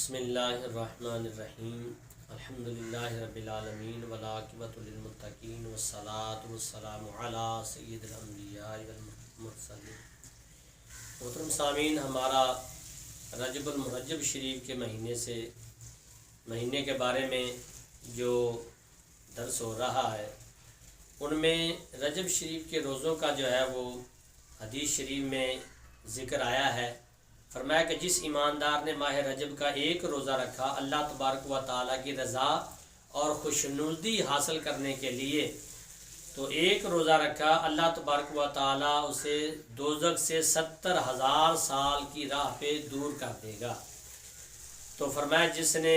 بسم اللہ الرحمن الرحیم الحمدللہ رب العالمین والعاقبۃ للمتقین والصلاۃ والسلام علی سید الانبیاء والمرسلین۔ محترم سامعین، ہمارا رجب المرجب شریف کے مہینے کے بارے میں جو درس ہو رہا ہے، ان میں رجب شریف کے روزوں کا جو ہے وہ حدیث شریف میں ذکر آیا ہے۔ فرمایا کہ جس ایماندار نے ماہ رجب کا ایک روزہ رکھا اللہ تبارک و تعالیٰ کی رضا اور خوشنودی حاصل کرنے کے لیے، تو ایک روزہ رکھا، اللہ تبارک و تعالیٰ اسے دوزخ سے 70,000 سال کی راہ پہ دور کر دے گا۔ تو فرمایا جس نے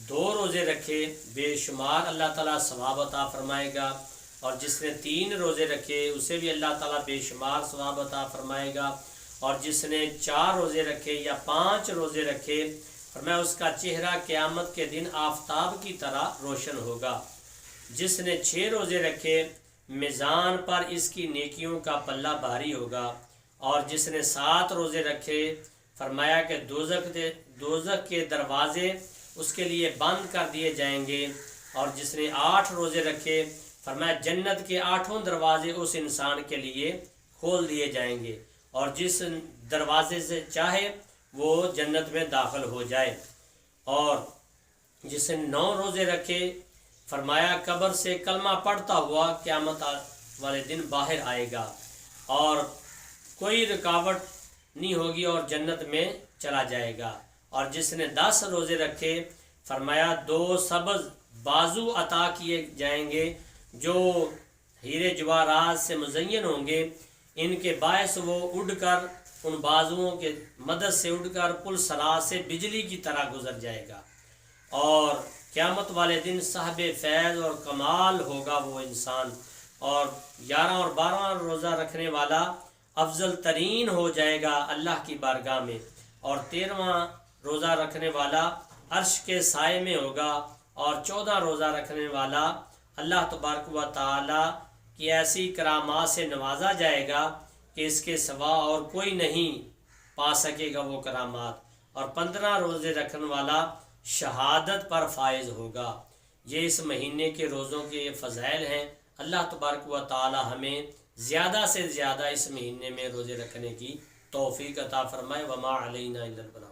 2 روزے رکھے بے شمار اللہ تعالیٰ ثواب عطا فرمائے گا، اور جس نے 3 روزے رکھے اسے بھی اللہ تعالیٰ بے شمار ثواب عطا فرمائے گا، اور جس نے 4 روزے رکھے یا 5 روزے رکھے، فرمایا اس کا چہرہ قیامت کے دن آفتاب کی طرح روشن ہوگا۔ جس نے 6 روزے رکھے میزان پر اس کی نیکیوں کا پلہ بھاری ہوگا، اور جس نے 7 روزے رکھے، فرمایا کہ دوزخ کے دروازے اس کے لیے بند کر دیے جائیں گے، اور جس نے 8 روزے رکھے، فرمایا جنت کے 8 دروازے اس انسان کے لیے کھول دیے جائیں گے، اور جس دروازے سے چاہے وہ جنت میں داخل ہو جائے۔ اور جس نے 9 روزے رکھے، فرمایا قبر سے کلمہ پڑھتا ہوا قیامت والے دن باہر آئے گا، اور کوئی رکاوٹ نہیں ہوگی اور جنت میں چلا جائے گا۔ اور جس نے 10 روزے رکھے، فرمایا 2 سبز بازو عطا کیے جائیں گے جو ہیرے جواہرات سے مزین ہوں گے، ان کے باعث وہ اڑ کر ان بازوؤں کے مدد سے اڑ کر پل صراط سے بجلی کی طرح گزر جائے گا، اور قیامت والے دن صاحب فیض اور کمال ہوگا وہ انسان، اور 11 اور 12 روزہ رکھنے والا افضل ترین ہو جائے گا اللہ کی بارگاہ میں، اور 13واں روزہ رکھنے والا عرش کے سائے میں ہوگا، اور 14 روزہ رکھنے والا اللہ تبارک و تعالی کی ایسی کرامات سے نوازا جائے گا کہ اس کے سوا اور کوئی نہیں پا سکے گا وہ کرامات، اور 15 روزے رکھنے والا شہادت پر فائز ہوگا۔ یہ اس مہینے کے روزوں کے فضائل ہیں۔ اللہ تبارک و تعالی ہمیں زیادہ سے زیادہ اس مہینے میں روزے رکھنے کی توفیق عطا فرمائے۔ وما علینا الا البلاغ۔